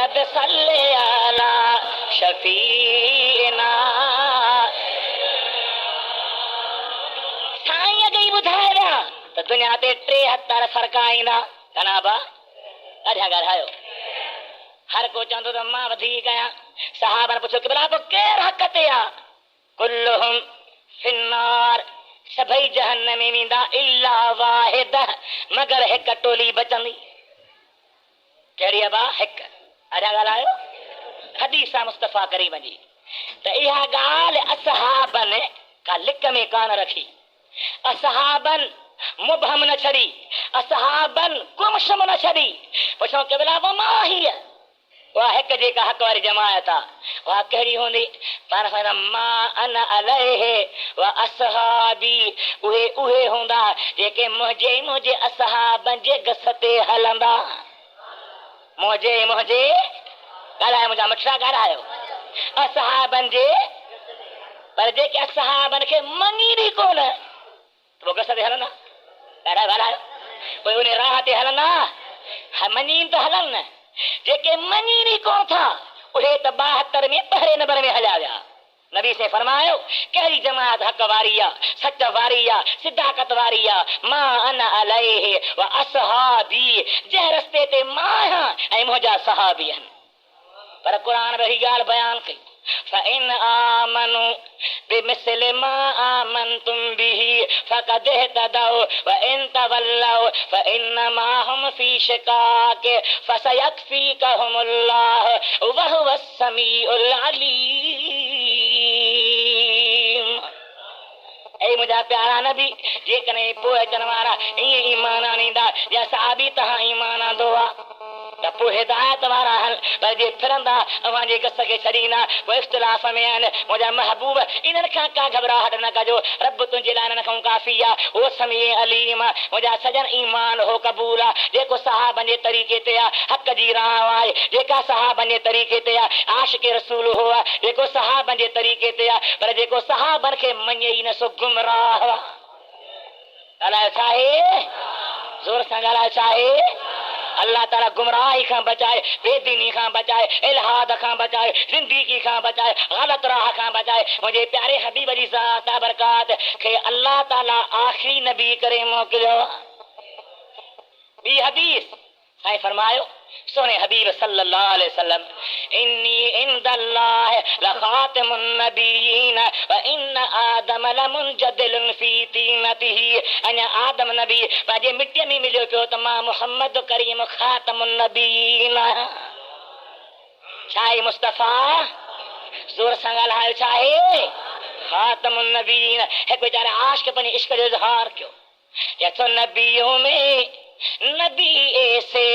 रब सल्ले अला शफीना। साईं अगई ॿुधाए विया त दुनिया ते 73 फर्क आईंदा। घणा बा अॼा ॻाल्हायो। हर को चवंदो त मां वधीक आहियां। सहाबन पुछो क़िबला पोइ केरु हक़ ते आहे? कुल्लुहुम फिन्नार, सभई जहन्नम में वेंदा इल्ला वाहिद, मगर हिकु टोली बचंदी। कहिड़ी आहे बा? हिकु। अॼा ॻाल्हायो। हदीस मुस्तफ़ा करीम जी त इहा ॻाल्हि असहाबन का लिक में कान रखी। असहाबन मुबहम न छॾी, असहाबन गुमशुम न छॾी। पुछो क़िबला मां हीअ उहा हिकु जेका हक़ वारी जमायत आहे उहा कहिड़ी हूंदी? पर मां अन अलैहि व असहाबी, उहे हूंदा जेके मुंहिंजे असहाबन जे गस ते हलंदा। मुंहिंजे ॻाल्हायो, मुंहिंजा मिठड़ा ॻाल्हायो। असहाबन जे, पर जेके असहाबन खे मञी बि कोन पोइ गस ते हलंदा। ॻाल्हायो, पोइ उन राह ते हलंदा। मञी त हलन न, जेके मञी बि कोन था उहे त 72 में 1 नंबर में हलिया विया। नबी से फरमायो कहिड़ी जमात हक़ वारी आहे, सच वारी आहे, सिदाकत वारी आहे? मां अन अलैहि व असहाबी, जंहिं रस्ते ते मां आहियां ऐं मुंहिंजा सहाबी आहिनि। पर क़ुरान रही ॻाल्हि बयान कई फ़इन आमनू बिमिस्लि मा आमनतुम बिही फ़क़द इह्तदौ व इन तवल्लौ फ़इन्नमा हुम फ़ी शिकाक फ़सयक्फ़ीकहुमुल्लाह व हुवस समीउल अलीम। ऐं मुंहिंजा प्यारा नबी, जेकॾहिं पोइ अचण वारा ईअं ईमान आणींदा या सहाबी तव्हां ईमान आंदो आहे त पोइ हिदायत वारा हल। पर जे फिरंदा अव्हांजे गस खे छॾींदा पोइ इख़्तिलाफ़ में आहिनि। मुंहिंजा महबूब इन्हनि खां का घबराहट न कजो, रब तुंहिंजे लाइ इन्हनि खां काफ़ी आहे, उहो समीअ अलीम आहे। मुंहिंजा सजन ईमान हो क़बूल आहे जेको सहाबन जे तरीक़े ते आहे, हक़ जी राह आहे जेका सहाबन जे तरीक़े ते आहे, आशिक़ रसूल हो आहे जेको सहाबन जे तरीक़े ते आहे। पर जेको सहाबन खे मञे ई न सो गुमराह। ॻाल्हायो छा आहे? ज़ोर सां ॻाल्हायो छा आहे? अल्लाह ताला गुमराही खां बचाए, बेदीनी खां बचाए, इल्हाद खां बचाए, ज़िंदगी खां बचाए, ग़लत राह खां बचाए। मुंहिंजे प्यारे हबीब जी ज़ात बरकात खे अल्लाह ताला आख़िरी नबी करे मोकिलियो। ॿी हदीस साईं फरमायो, सोने हबीब सल्लल्लाहु अलैहि वसल्लम, इन्नी इंदल्लाह लखातिमुन नबिय्यीन व इन आदम लमुनजदिलुन फी तीनतिही। अञा आदम नबी पंहिंजे मिटीअ में मिलियो पियो त मां मुहम्मद करीम खातमुन नबिय्यीन। छा आहे मुस्तफ़ा? ज़ोर सां ॻाल्हायो छा आहे? खातमुन नबिय्यीन। हिकु वीचारे आशिक़ पंहिंजे इश्क जो इज़हार कयो, चए नबियों में नबी ऐसे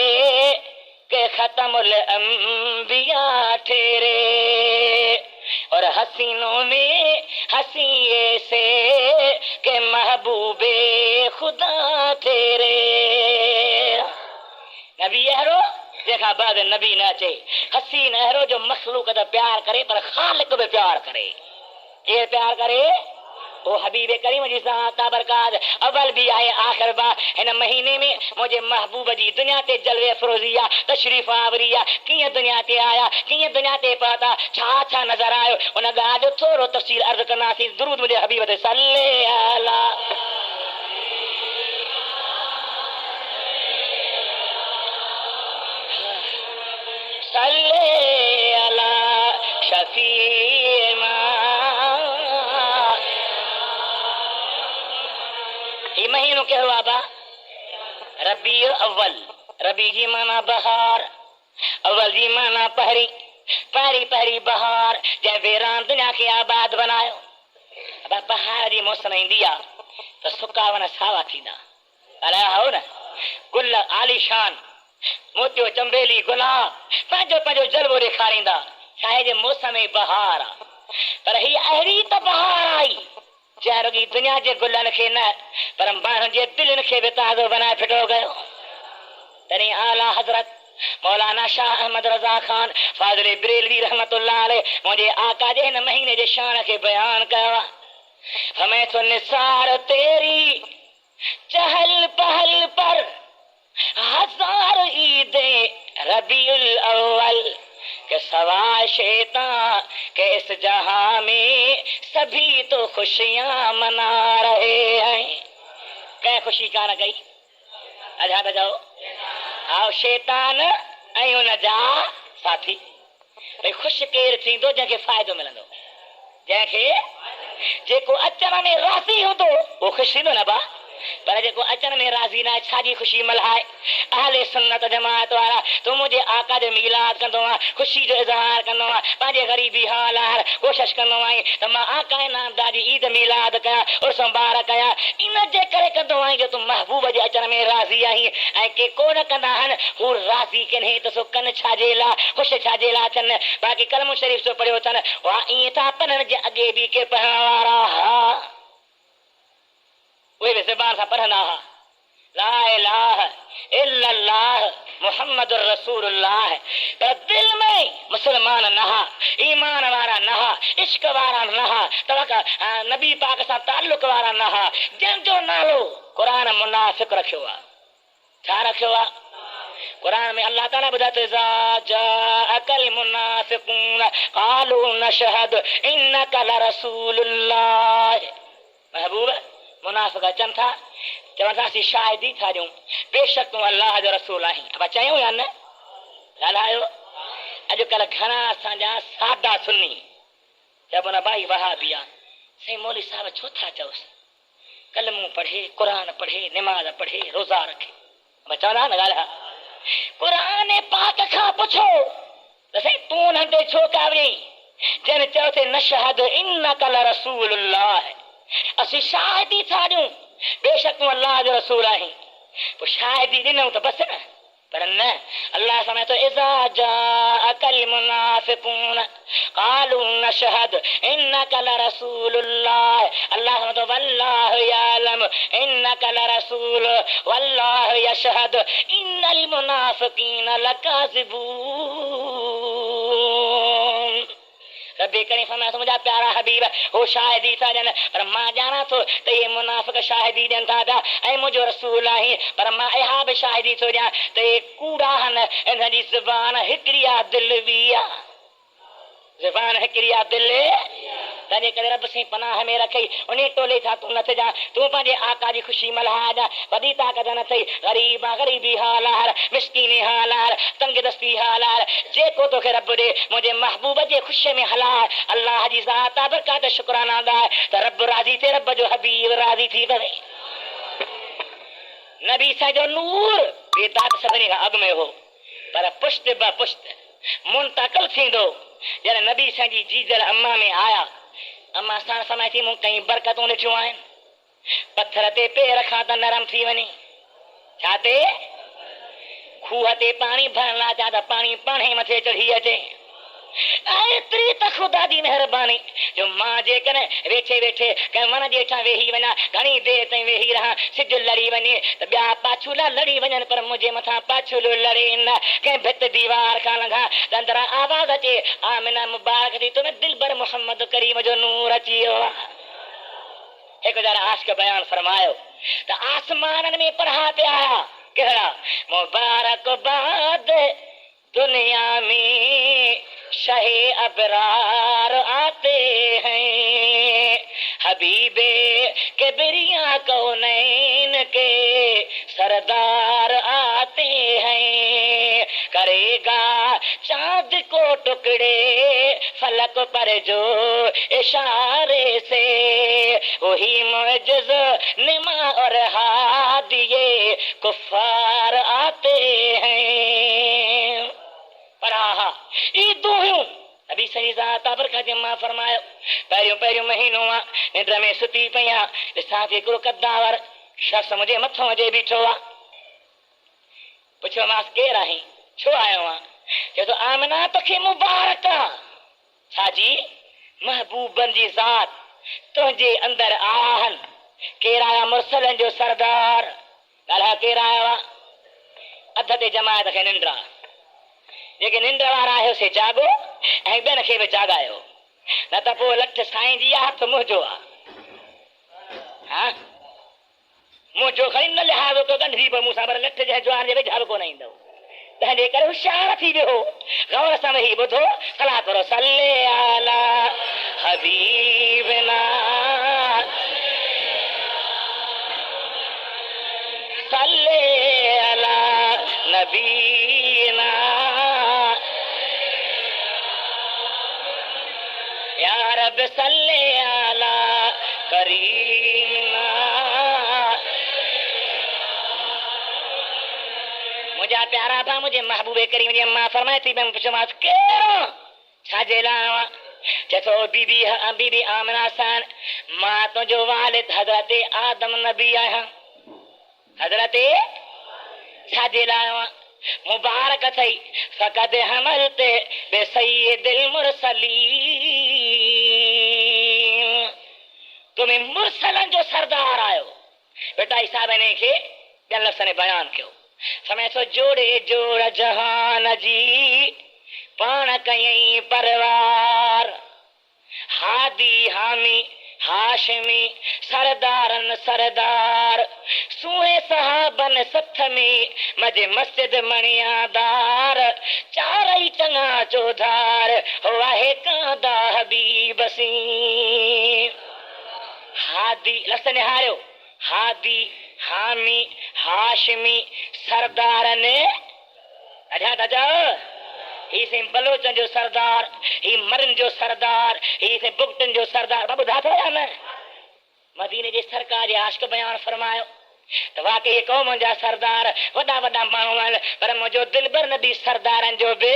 के खत्मुल अंबिया ठहरे और हसीनों में हसी ऐसे के महबूबे खुदा ठहरे। नबी अहिड़ो जंहिंखां बाद नबी न अचे, हसीन अहिड़ो जो मखलूक त प्यार करे पर ख़ालिक बि प्यार करे। केरु प्यार करे? ओ हबीब करीम जी ज़ात बरकात अवल भी आहे आख़िर बा। हिन महीने में मुंहिंजे महबूब जी दुनिया ते जलवे अफ़रोज़ी आहे, तशरीफ़ आवरी आहे। कीअं दुनिया ते आया, कीअं दुनिया ते पहुता, छा छा नज़र आयो, उन ॻाल्हि जो थोरो तफ़सील अर्ज़ कंदासीं। दुरूद मुंहिंजे हबीब ते सल्ले अला सल्ले अला शफीमा। ये महीनों कहिड़ो आहे बा? रबी अव्वल। रबी जी माना बहार, अव्वल जी माना पहिरी, पहिरी पहिरी बहार जंहिं वीरान दुनिया खे आबाद बनायो। अब बहार जी मौसम ईंदी आहे त सुका वण सावा थींदा। अलाए हो न, गुल आलीशान मोतियो चंबेली गुलाब पंहिंजो पंहिंजो जलवो ॾेखारींदा। छाहे जे मौसम में बहार आहे। पर ही अहिड़ी त बहार आई जंहिं रुॻी दुनिया जे गुलनि खे न पर माण्हुनि जे दिलनि खे बि ताज़ो बनाए फिटो कयो। तॾहिं आला हज़रत मौलाना शाह अहमद रज़ा खान फाज़िल बरेलवी रहमतुल्लाह अलैह मुंहिंजे आका जे हिन महीने जे शान खे बयान कयो आहे। हमें तो निसार तेरी चहल पहल पर हजार ईदे रबीउल अव्वल के सवा शैतान के इस जहां में सभी तो खुशियां मना रहे हैं। कह खुशी का न गई अजा त जाओ आओ शैतान ऐं उन जा साथी। भई ख़ुशि केरु थींदो जंहिंखे फ़ाइदो मिलंदो, जंहिंखे जेको अचण में राज़ी हूंदो उहो ख़ुशि थींदो न बा, पर जेको अचण में राज़ी न आहे छाजी ख़ुशी मल्हाए। अहले सुन्नत जमात वारा तूं मुंहिंजे आका जो मीलाद कंदो आहे, ख़ुशी जो इज़हार कंदो आहे, पंहिंजे ग़रीबी हाल आहे कोशिशि कंदो आहीं त मां आका इनामदार जी ईद मीलाद कयां, उर्स ॿार कयां। इन जे करे कंदो आहीं जो तूं महबूब जे अचण में राज़ी आहीं। ऐं के कोन कंदा आहिनि हू राज़ी कनि त सो कनि छाजे लाइ, ख़ुशि छाजे लाइ थियनि। बाक़ी कलम शरीफ़ जो पढ़ियो अथनि वाह ईअं था पढ़नि जे अॻे बि के पढ़ण वारा हा उहे बि ज़बान सां पढ़ंदा हुआ ला इलाहा इल्लल्लाह मुहम्मदुर रसूलुल्लाह, पर दिल में मुसलमान न हा, ईमान वारा न हा, इश्क वारा न हा, तवका नबी पाक सां ताल्लुक वारा न हा, जंहिंजो नालो क़ुरान मुनाफ़िक़ रखियो आहे। छा रखियो आहे? कुरान में अल्लाह ताला ॿुधाए थो जाअकल मुनाफ़िक़ून क़ालू नशहदु इन्नका लरसूलुल्लाह। महबूब मुनाफ़िक़ अचनि था चवनि था असीं शाहिदी था ॾियूं बेशक तूं अल्लाह जो रसूल आहीं। अब चयूं या न ॻाल्हायो। अॼुकल्ह घणा असांजा सादा सुन्नी चइबो न भाई वहाबी आहे साईं मौलवी साहिब छो था चओसि कलमूं पढ़े क़ुरान पढ़े निमाज़ पढ़े रोज़ा रखे। अब चवंदा न ॻाल्हि क़ुरान पाक खां पुछो त साईं तूं नंढे छो कावरी जंहिं चयो थे नशहद इन्नका लरसूलुल्लाह, असीं शाहिदी था ॾियूं बेशक तूं अल्लाह जो रसूल आहीं। पोइ शाहिदी ॾिनऊं त बसि न, पर न अल्लाह समय तो इज़ा जाअकल मुनाफ़िक़ून क़ालू नशहद इन्नका लरसूलुल्लाह, अल्लाह समय तो वल्लाहु यालम इन्नका लरसूल वल्लाहु यशहद इन्नल मुनाफ़िक़ीन लकाज़िबून। रब्बे करीम फरमाया मुंहिंजा प्यारा हबीब हो शाहिदी था ॾियनि, पर मां ॼाणां थो त इहे मुनाफ़िक़ शाहिदी ॾियनि था पिया ऐं मुंहिंजो रसूल आहे, पर मां इहा बि शाहिदी थो ॾियां त इहे कूड़ा आहिनि, इन जी ज़ुबान हिकिड़ी आहे दिलि ॿी आहे, ज़ुबान हिकिड़ी आहे दिलि। तंहिंजे करे रब साईं पनाह में रखई उन टोले था तूं न थिजां, तूं पंहिंजे आका जी ख़ुशी मल्हाइजां। वॾी ताक़त न अथई, ग़रीब आहे ग़रीबी हाल आहे, मिसकीनी हाल आहे, तंग दस्ती हाल आहे, जेको तोखे रब ॾे मुंहिंजे महबूब जे ख़ुशीअ में हलाए। अल्लाह जी ज़ात आहे बरकात शुक्राना ॻाए त रब राज़ी थिए, रब जो हबीब राज़ी थी पवे। नबी साईं जो नूर बेदाग सभिनी खां अॻु में हो, पर पुश्त ब पुश्त मुंतक़िल थींदो जॾहिं नबी साईं जी जीजल अम्मा में आया। अम्मा सां समय थी मूं कई बरकतूं ॾिठियूं आहिनि, पत्थर ते पेर खां त नरम थी वञे, छा ते खूह ते पाणी भरण लाइ चा त पाणी पाणे मथे चढ़ी अचे। एतिरी त ख़ुदा जी महिरबानी जो मां जेकॾहिं वेठे वेठे कंहिं वण जे हेठां वेही वञा, घणी देरि ताईं वेही रहां, सिज लड़ी वञे त ॿिया पाछूला लड़ी वञनि, पर मुंहिंजे मथां पाछूलो लड़े न। कंहिं भित दीवार खां लंघा त अंदरां आवाज़ अचे आमिना मुबारक थी तुम दिल भर मोहम्मद करीम जो नूर अची वियो आहे। हिकु जरा आशिक़ बयान फरमायो त आसमाननि में पढ़ा पिया कहिड़ा मुबारकबाद दुनिया में शहे अबरार आते हैं, हबीबे किबरिया कौनैन के सरदार आते हैं, करेगा चांद को टुकड़े फलक पर जो इशारे से, वही मुअज्जिज़ निमा और हादिये कुफ्फार आते हैं। पढ़ा ई दुहियूं नबी सही ज़ात बरकत जमा फरमायो। पहिरियों पहिरियों महीनो आहे, निंड में सुती पई आहे, ॾिसां थी हिकिड़ो कद्दावर शख़्स मुंहिंजे मथां अचे बीठो आहे। पुछियोमांसि केरु आहीं, छो आयो आहे? चए थो आमिना तोखे मुबारक आहे। छाजी? महबूबनि जी ज़ात तुंहिंजे अंदरि आहिनि। केरु आया? मुरसलनि जो सरदार। ॻाल्हायो केरु आयो आहे? अध ते जमायत खे निंड आहे, जेके निंड वारा आहियो से जाॻो ऐं ॿियनि खे बि जाॻायो, न त पोइ लठ साईं जी आहे हथ मुंहिंजो आहे। हा मुझो खणी न लिहाज़ो कयो गंढी पर मूंसां पर लठ जे जवान जे वेझा कोन ईंदो तंहिंजे करे होशियार थी वियो गौर सां वेही ॿुधो सलाह करो सल्ले आला हबीबना सल्ले अला नबीना या रब सल्ले अला करीमना मुझा प्यारा भा मुझे महबूबे करीम जी अम्मा फरमाए थी मैं पुछमांसि कहिड़ो छाजे लाइ चथो बीबी बीबी आमना सान मां तुंहिंजो वालिद हज़रत आदम नबी आहियां हज़रत छाजे लाइ मुबारक थई फ़क़द हमलते बे सय्यिदिल मुरसलीन तुम्हें मुरसलन जो सरदार आयो बेटा साहब ने खे ॿियनि लफ़्ज़नि में बयान कयो समय सो जोड़े जोड़ जहान जी पाण कयई परवार हादी हामी हाशमी सरदारन सरदार सुहे सहाबन सथ में मजे मस्जिद मणियादार चारई चंगा चौधार वाहे कांदा हबीब सी हादी लफ्ज़ निहारियो हादी हामी हाशमी सरदार ने अजा दादा ही से बलोचन जो सरदार ही मरन जो सरदार ही से बुगटन जो सरदार बाबू ॿुधा या न मदीने जे सरकार जे आशिक़ बयान फरमायो तो वाकई कौम जा सरदार वॾा वॾा माण्हू आहिनि पर मुंहिंजो दिलबर नबी सरदारनि जो बि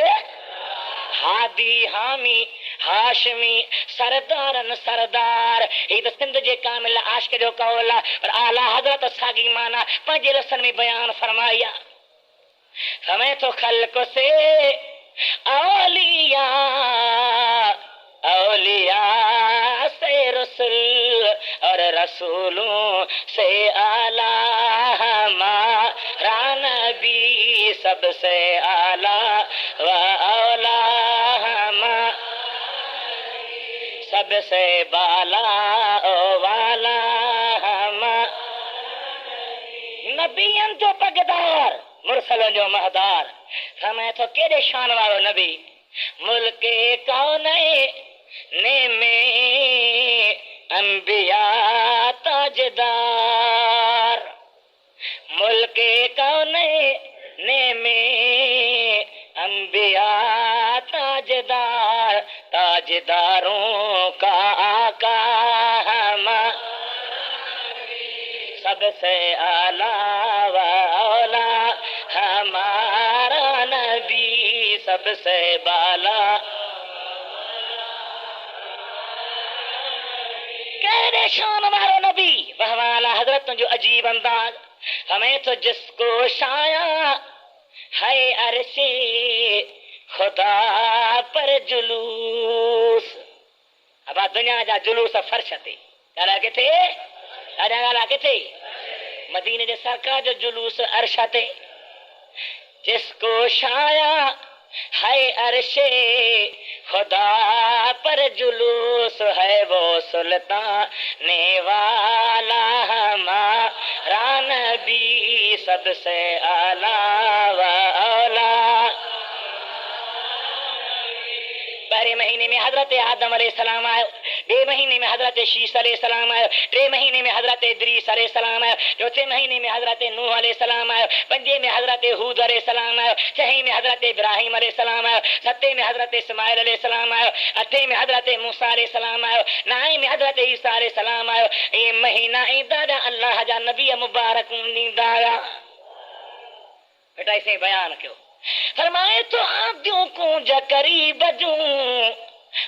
हादी हामी हाशमी सरदारन सरदार ही तो सिंध जे कामिल आशिक़ जो कौल आहे पर आला हज़रत सागी माना पंहिंजे लफ़्ज़नि में बयान फरमाया समय तो खल्क़ से औलिया औलिया से रसूल और रसूलों से आला हमारा नबी सबसे आला व औला सबसे बाला ओ वाला नबियन जो पगदार मुरसलन जो महदार समय तो केड़े शान वारो नबी मुल्के कौन ने में अंबिया ताजदार मुल्के कौन ने में अंबिया ताजदार ताजदारों का आका सबसे आला व औला हमारा नबी सबसे बाला कहने शान वाला नबी वह वाला हजरत जो अजीब अंदाज हमें तो जिसको शाया है अरशे खुदा पर जुलूस अब दुनिया जा जुलूस फर्श ते गाला किथे गाला किथे मदीने जे सरकार जो जुलूस अर्श ते जिसको शाया है अरशे खुदा पर जुलूस है वो सुल्तान ने वाला हमारा नबी सबसे आला व औला पहले महीने में हजरत आदम अलैहिस्सलाम आयो बे महीने में हजरत शीश अलैहिस्सलाम आयो टे महीने में हजरत इद्रीस अलैहिस्सलाम आयो चौथे महीने में हजरत नूह अलैहिस्सलाम आयो पंजे में हजरत हूद अलैहिस्सलाम आयो छहे में हजरत इब्राहिम अलैहिस्सलाम आयो सते में हजरत इस्माइल अलैहिस्सलाम आयो अठे में हजरत मूसा अलैहिस्सलाम आयो नाए में हजरत ईसा अलैहिस्सलाम आयो ये महीना ईंदा अल्लाह जा नबी मुबारक ईंदा बेटा इसे बयान कयो फरमाए तो आदियों को जकरी बजूं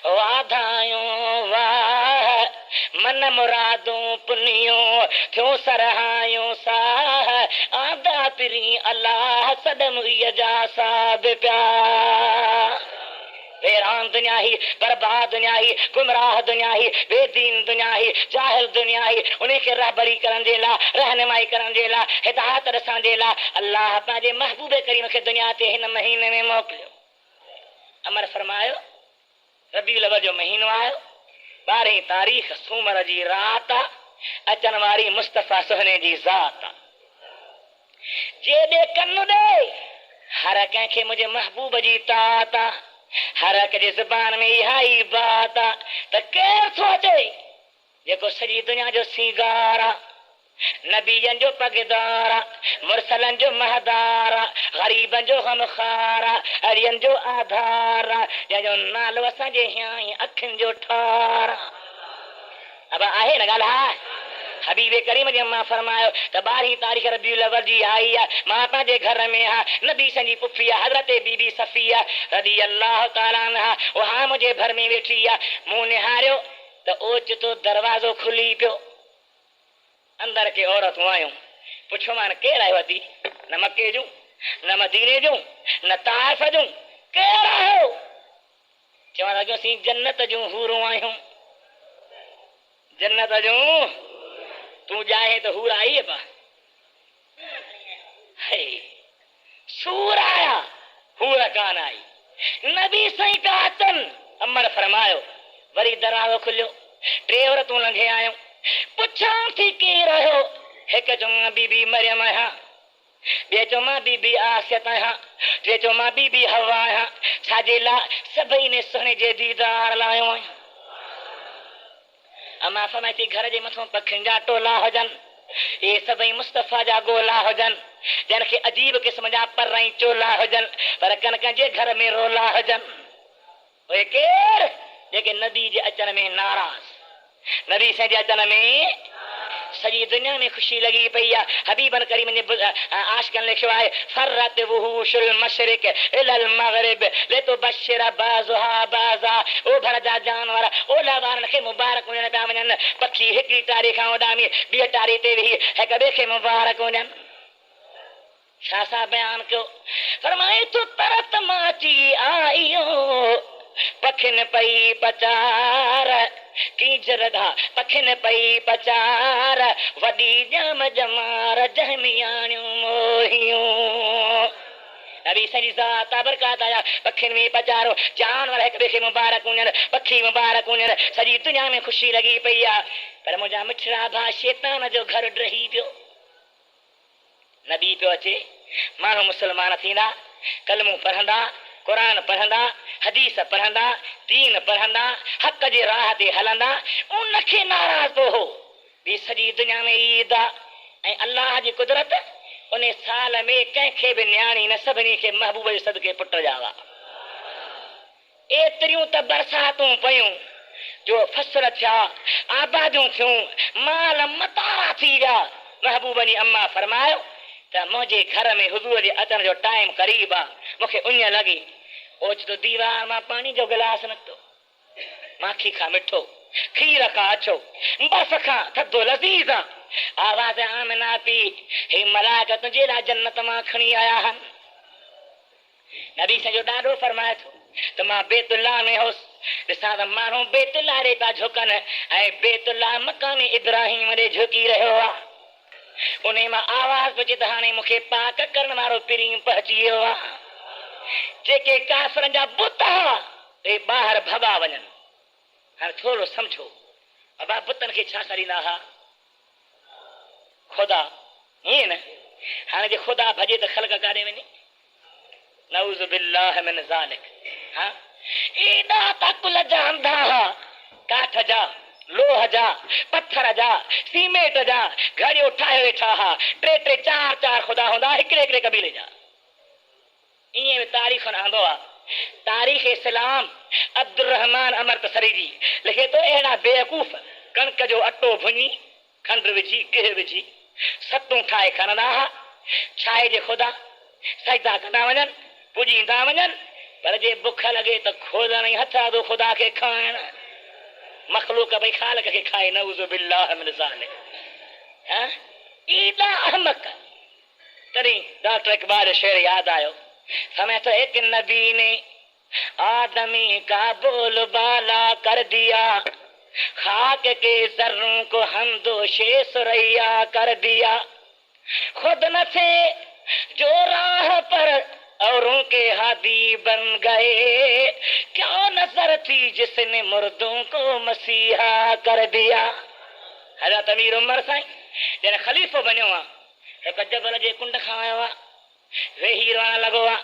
वाधायूं वाह मन मुरादूं पुनियूं थियो सरहायूं साह आदा पिरी अल्लाह सदम जा साब प्या हैरान दुनिया ही बर्बाद दुनिया ही गुमराह दुनिया ही बेदीन दुनिया ही जाहिल दुनिया ही उन्हें के रहबरी करन जे ला रहनुमाई करन जे ला हिदायत रसन जे ला अल्लाह पंहिंजे महबूब करीम खे दुनिया ते हिन महीने में मोकिलियो अमर फरमायो रबीउल अव्वल जो महीनो आयो 12 तारीख़ सूमर जी रात अचन वारी मुस्तफा सुहने जी ज़ात जे दे कन्नु दे हर कंहिंखे मुंहिंजे महबूब जी तात हर हिक जे ज़ुबान में इहा ई बात त केरु थो अचे जेको सॼी दुनिया जो सींगार नबीयन जो पगदार मुरसलन जो महदार गरीबन जो गमखार अरियन जो आधार जंहिंजो नालो असांजे हियां अखियुनि जो ठार अब आहे न ॻाल्हि हबीबे करीम जे मां फरमायो त 12 तारीख़ रबीउल अव्वल जी आई आहे मां पंहिंजे घर में नबी संजी पुफी हज़रत बीबी सफ़िया रज़ी अल्लाह ताला अन्हा उहा मुंहिंजे घर में वेठी आहे मूं निहारियो त ओचितो दरवाज़ो खुली पियो अंदर के औरतूं आयूं पुछो मान केरु आयो अदी न मके जूं न मदीने जूं न ताइफ जूं केरु आयो चवण लॻियो असीं जन्नत जूं हूरूं आहियूं जन्नत जूं तूं जाए तो हूर आई है पा सूर आया हूर कान आई नबी सही का अचन अमर फरमायो वरी दरवाज़ो खुलियो 3 औरतूं लंघे आयूं पुछां थी केरु आयो हिक चयो बीबी मरियम आहियां ॿिए चयो मां बीबी आसियत आहियां टे चयो मां बीबी हवा आहियां छाजे लाइ सभई ने सुहिणे जे दीदार लाइ आयो आहियां अमा फरमाई थी घर जे मथां पखियुनि जा टोला हुजनि ये सभई मुस्तफा जा गोला हुजनि जन के अजीब किस्म जा परई चोला हुजनि पर कन जे घर में रोला हुजनि ओए केर जेके नबी जे अचन में नाराज़ नबी से जे अचन में सॼी दुनिया में खुशी लगी पई आहे हबीबन करीम ने आशिकन लिखियो आहे फरत वुहूशुल मशरिक इलल मगरिब लितुबश्शिर बाज़ुहा बाज़ा ओभर जा जानवर ओला वारन खे मुबारक हुजनि पिया वञनि पखी हिकिड़ी टारी खां उॾामी ॿिए टारी ते वेही हिक ॿिए खे मुबारक हुजनि छा सा बयान कयो फरमाए तो तरत माची आइयो पखिन पई पचार की जरदा पखिन पई पचार वडी जम जमार जहमियाणियूं मोहियूं नबी सजी ज़ात बरकत आया पखिन में पचारो जानवर हिक ॿिए खे मुबारक हुजनि पखी मुबारक हुजनि सॼी दुनिया में खुशी लगी पई आहे पर मुंहिंजा मिठड़ा भा शैतान जो घर ड्रही पियो नबी पियो अचे माण्हू मुस्लमान थींदा कलमूं पढ़ंदा कुरान पढ़ंदा हदीस पढ़ंदा दीन पढ़ंदा हक़ जे राह ते हलंदा उनखे नाराज़ तो हो ॿी सॼी दुनिया में ईद ऐं अल्लाह जी कुदरत उन साल में कंहिंखे बि न्याणी न सभिनी खे महबूब जे सदके पुट ॼावा एतिरियूं त बरसातूं पयूं जो फसल थिया आबादियूं थियूं माल मतारा थी विया महबूब जी अम्मा फरमायो त मुंहिंजे घर में हुजूर जे अचण जो टाइम क़रीब आहे मूंखे उञ लॻी ओचितो दीवार मां पाणी जो गिलास निकितो माखी खां मिठो खीर खां अछो बर्फ खां थधो लज़ीज़ आवाज़ आमिना पी हे मलाइक तुंहिंजे लाइ जन्नत मां खणी आया आहिनि नबी सॼो ॾाढो फरमाए थो त मां बेतुल्ला में हुउसि ॾिसां त माण्हू बेतुल्ला ॾे था झुकनि ऐं बेतुल्ला मकान इब्राहिम ॾे झुकी रहियो आहे उन मां आवाज़ पचे त हाणे मूंखे पाक करण वारो पिरीं पहुची वियो आहे जेके काफ़रनि जा बुत हुआ ते ॿाहिरि भॻा वञनि हाणे थोरो सम्झो बाबा बुतनि खे छा करींदा हुआ ख़ुदा ईअं न हाणे जे ख़ुदा भॼे त ख़ल्क़ काॾे वञे नऊज़ बिल्लाह मिन ज़ालिक हा एॾा ताकुल जा अंधा हुआ काठ जा लोह जा पत्थर जा सीमेंट जा घड़ियूं ठाहे वेठा हुआ 3-3 4-4 ख़ुदा हूंदा हिकिड़े हिकिड़े कबीले जा ईअं बि तारीख़ रहंदो आहे तारीख़ इस्लाम अब्दुल रहमान अमृतसरी जी लिखे थो अहिड़ा बेवकूफ़ कणिक जो अटो भुञी खंड विझी गिह विझी सतूं ठाहे खणंदा हुआ छाहे जे ख़ुदा सजदा कंदा वञनि पुॼींदा वञनि पर जे बुख लॻे त खोलण ई हथ आदो ख़ुदा खे खाइण मखलूक भई ख़ालिक खे खाए नऊज़ बिल्लाह मिन ज़ालिक एॾा अहमक तॾहिं डॉक्टर इकबाल शेर यादि आयो समय तो एक नबी ने आदमी का बोल बाला कर दिया खाक के जर्रों को हमदोशे सुरैया कर दिया खुद न थे जो राह पर औरों के हादी बन गए क्या नजर थी जिसने मुर्दों को मसीहा कर दिया हज़रत अमीर उमर साईं जॾहिं ख़लीफ़ो बणियो आहे हिकु जबल जे कुंड खां आयो आहे, वेही रहण लॻो आहे।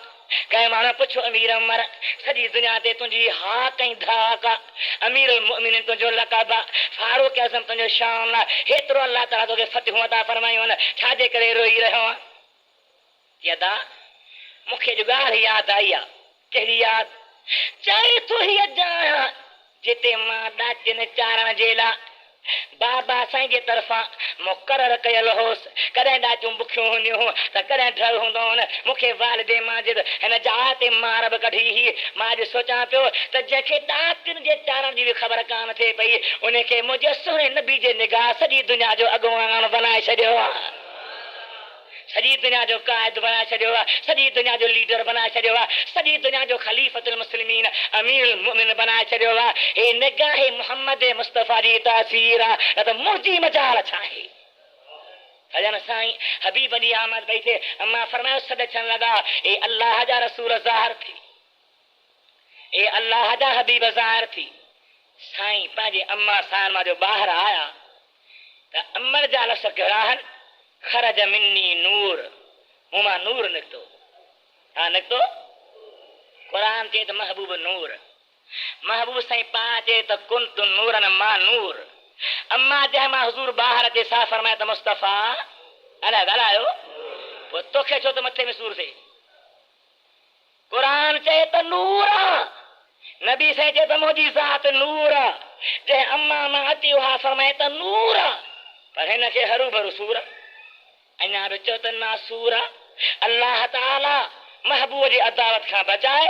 कंहिं माण्हू पुछो अमीर उमर सॼी दुनिया ते तुंहिंजी हाक ऐं धाक आहे, अमीर मुमिनीन तुंहिंजो लक़ब आहे, फारूक आज़म तुंहिंजो शान आहे, हेतिरो अलाह ताला तोखे फतहूं अता फरमायूं आहिनि, छाजे करे रोई रहियो आहे? यदा मूंखे जो ॻाल्हि यादि आई आहे। कहिड़ी यादि? चए थो हीअ ॼाण जिते मां ॾाचिन चारण जे लाइ बाबा साईं जे तरफ़ां मुक़ररु कयल होसि। कॾहिं ॾाचूं बुखियूं हूंदियूं त कॾहिं डर हूंदो हो। मूंखे वालिदे माजिद हिन जाइ ते मार बि कढी हुई। मां अॼु सोचां पियो त जंहिंखे ॾाचिन जे चारण जी बि ख़बर कान थिए पई उनखे मुंहिंजे सुहिणे नबी जे निगाह सॼी दुनिया जो अॻुवान बनाए छॾियो आहे, सॼी दुनिया जो क़ाइद बनाए छॾियो आहे, सॼी दुनिया जो लीडर बनाए छॾियो आहे, सॼी दुनिया जो ख़लीफ़तुल मुस्लिमीन अमीरुल मुमिनीन बनाए छॾियो आहे। हे निगाह मुहम्मद मुस्तफ़ा जी तासीर आहे, न त मुंहिंजी मजाल छा आहे? भॼन साईं हबीब जी आमद पई थिए, अम्मा फरमायो सॾ अचण लॻा, ए अल्लाह जा रसूल ज़ाहिर थी, ए अल्लाह जा हबीब ज़ाहिर थी। साईं पंहिंजे अम्मा साहिब मां जो ॿाहिरि आया त अमर जा लफ़्ज़ कहिड़ा आहिनि? खरज मिन्नी नूर, मूं मां नूर निकितो। छा निकितो? क़ुरान चए त महबूब नूर, महबूब साईं पाण चए त कुंतु नूरन मां नूर। अम्मा जंहिं मां हुज़ूर ॿाहिरि अचे सा फरमाए त मुस्तफ़ा अलाए ॻाल्हायो पोइ तोखे छो त मथे में सूर थिए? क़ुरान चए त नूर आहे, नबी साईं चए त मुंहिंजी ज़ात नूर आहे। जंहिं अम्मा मां अची उहा फरमाए त नूर आहे, पर हिन खे हरू भरू सूर अञा बि चओ त नासूर आहे। अल्लाह ताला महबूब जी अदावत खां बचाए,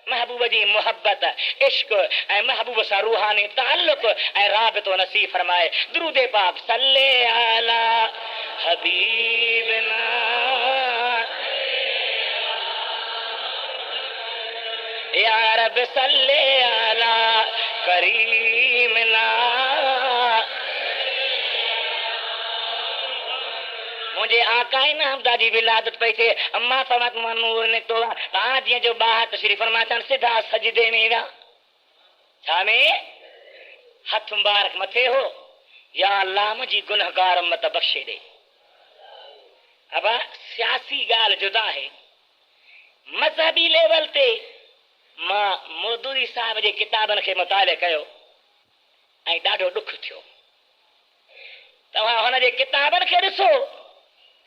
महबूब जी मोहब्बत इश्क ऐं महबूब सां रूहानी ताल्लुक़ ऐं राबितो नसीब फरमाए। दुरूद पाक सल्ले अला हबीबना या रब सल्ले अला करीमना। मुंहिंजे आका नामदा जी विलादत पई थिए, अम्मा फरमात मां नूर निकितो आहे। तव्हां जीअं जो ॿाहिरि तशरीफ़ फरमा अचनि सिधा सजदे में विया। छा में? हथ मुबारक मथे हो, या अल्लाह मुंहिंजी गुनहगार उम्मत बख़्शे ॾे। अब सियासी ॻाल्हि जुदा आहे, मज़हबी लेवल ते मां मौदूदी साहिब जे किताबनि खे मुताले कयो ऐं ॾाढो ॾुख थियो। तव्हां हुन जे किताबनि खे ॾिसो,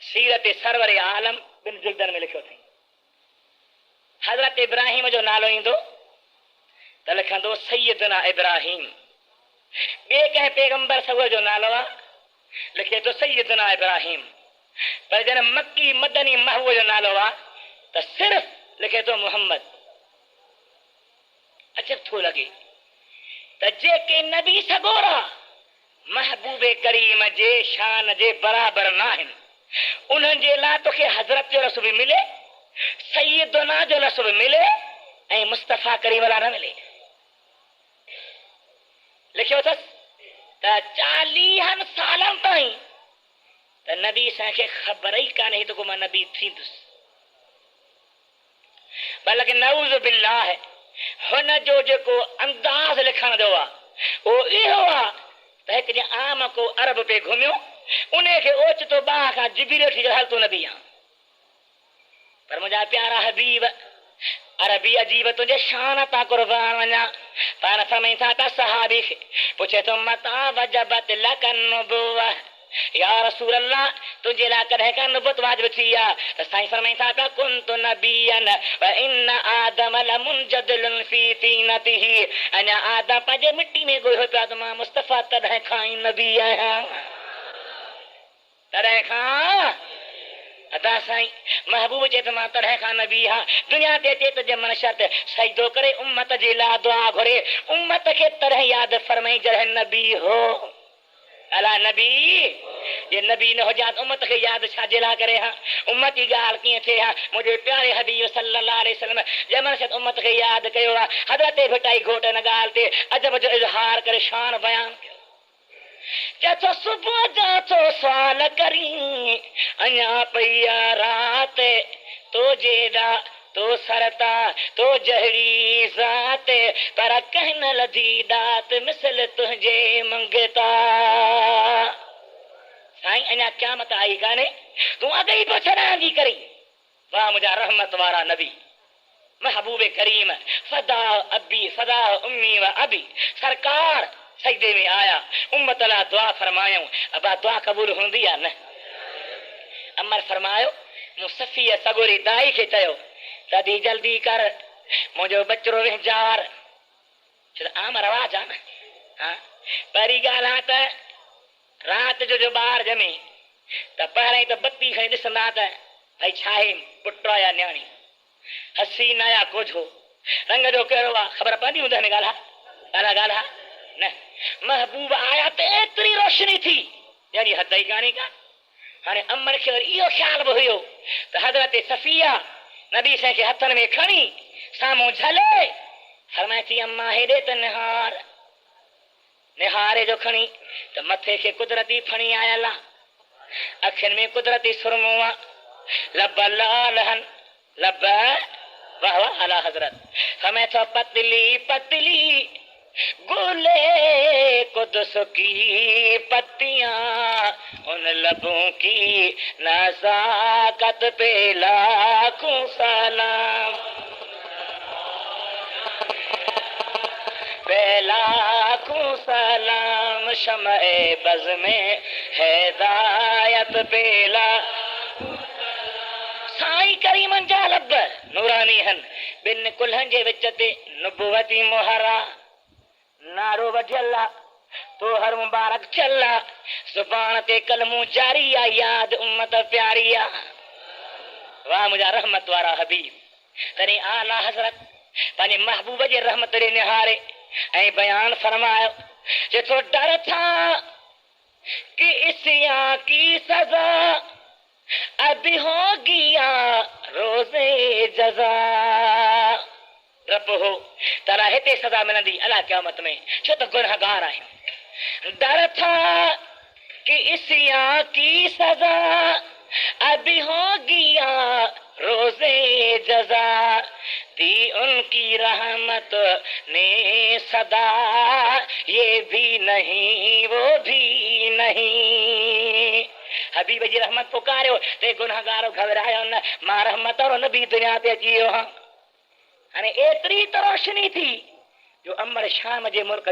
सीरत सरवर आलम 2 जुल्दनि में लिखियो अथई। हज़रत इब्राहिम जो नालो ईंदो त लिखंदो सैयदना इब्राहिम। ॿिए कंहिं पैगंबर सवर जो नालो आहे, लिखे थो सैयदना इब्राहिम। पर जॾहिं मक्की मदनी महबूब जो नालो आहे त सिर्फ़ लिखे थो मोहम्मद। अजब थो लॻे त जेके नबी सगोरा महबूबे करीम जे शान जे बराबर न आहिनि, उन्हनि जे लाइ तोखे हज़रत जो लफ़्ज़ बि मिले, सैयदना जो लफ़्ज़ बि मिले ऐं मुस्तफ़ा करीम वाला न मिले। लिखियो अथसि त 40 सालनि ताईं त नबी असांखे ख़बर ई कान्हे त को मां नबी थींदुसि। बल्कि नऊज़ बिल्लाह हुन जो जेको अंदाज़ लिखण जो आहे उहो इहो आहे त हिकु ॾींहुं आम को अरब पे घुमियो, उनखे ओचितो ॿाह खां जिबरील थी हल तूं नबी आहे। पर मुंहिंजा प्यारा हबीब अरबी अजीब तुंहिंजे शान तां कुर्बान वञा। पाण फरमाईं था त सहाबी खे पुछे थो मता वजबत लक नबुव्वह, या रसूल अल्लाह तुंहिंजे लाइ कॾहिं का नबुवत वाजिब थी आहे? त साईं फरमाईं था त कुंतु नबियन व इन आदम लमुनजदिलुन फी तीनतिही। अञा आदम पंहिंजे मिट्टी में ॻोहियो पिया त मां मुस्तफ़ा तॾहिं खां ई नबी आहियां, तॾहिं खां। अदा साईं महबूब चए त मां तॾहिं खां नबी आहियां। दुनिया ते अचे त ॼमण शर्त सजदो करे उम्मत जे लाइ दुआ घुरे, उम्मत खे तॾहिं यादि फरमाई जॾहिं नबी हो। अला नबी जे नबी न हुजां त उम्मत खे यादि छाजे लाइ करे हा? उम्मत जी ॻाल्हि कीअं थिए हा? मुंहिंजे प्यारे हबीब सल्लल्लाहु अलैहि वसल्लम ॼमण शर्त उम्मत खे यादि कयो आहे। हज़रत भिटाई घोट हिन ॻाल्हि ते अजब जो इज़हार करे शान बयान कयो। चथो सुबुह जा थो सवाल करी अञा पई रात तो जेड़ा तो सरता तो जहड़ी ज़ात पर कहन लधी दात मिसल तुझे मंगता। आई अञा क़यामत आई काने तू अॻे ई पुछणांगी करी वाह मुंहिंजा रहमत वारा नबी महबूबे करीम फदा अबी फदा उम्मी व अबी सरकार सजदे में आया उम्मत ला दुआ फरमायूं अबा दुआ कबूल हूंदी या न अमर फरमायो मूं सफ़ीअ सगोरी दाई खे चयो तॾहिं जल्दी कर मुंहिंजो बचड़ो विझार छो त आम रवाज आहे न हाँ पहिरीं ॻाल्हि आहे त राति जो ॿार ॼमे त पहिरीं त बत्ती खणी ॾिसंदा त भई छा आहे पुट या न्याणी हसीन या कोझो रंग जो कहिड़ो आहे ख़बर पवंदी हूंदे हिन ॻाल्हि आहे न महबूब आया त एतिरी रोशनी थी यानी हद ई कान्हे का हाणे अमर खे वरी इहो ख़्याल बि हुयो त हज़रत सफ़िया नबी साईं खे हथनि में खणी साम्हूं झले फरमाए थी अम्मा हेॾे त निहार निहारे जो खणी त मथे खे कुदरती फणी आयल आहे अखियुनि में कुदरती सुरमो आहे लब लाल हन लब वाह वाह आला हज़रत फरमाए थो पतली पतली गुले कुदस की पत्तियां उन लबों की नज़ाकत पे लाखों सलाम पे लाखों सलाम शमए बज़ में हिदायत पे साईं करीमन जा लब नूरानी हन बिन कुल्हनि जे विच ते नुबुवती मुहरा नारो वढियल तो हर मुबारक थियल ज़ुबान ते कलमू जारी आ याद उम्मत प्यारी आ वाह मुंहिंजा रहमत वारा हबीब तॾहिं आला हज़रत पंहिंजे महबूब जे रहमत ॾे निहारे ऐं बयान फरमायो जेको डर था कि इस यहाँ की सजा अभी होगी या रोज़े जज़ा रब हो तरा हिते सज़ा मिलंदी अला क़यामत में छो त गुनहगार आहियूं डर था कि इस यहाँ की सजा अभी होगी या रोज़े जज़ा दी उनकी रहमत ने सदा ये भी नहीं वो भी नहीं हबीब जी रहमत पुकारियो ते गुनहगारो घबरायो न मां रहमत वारो नबी दुनिया ते अची वियो हाणे एतिरी त रोशनी थी जो अमर शाम जे मुल्क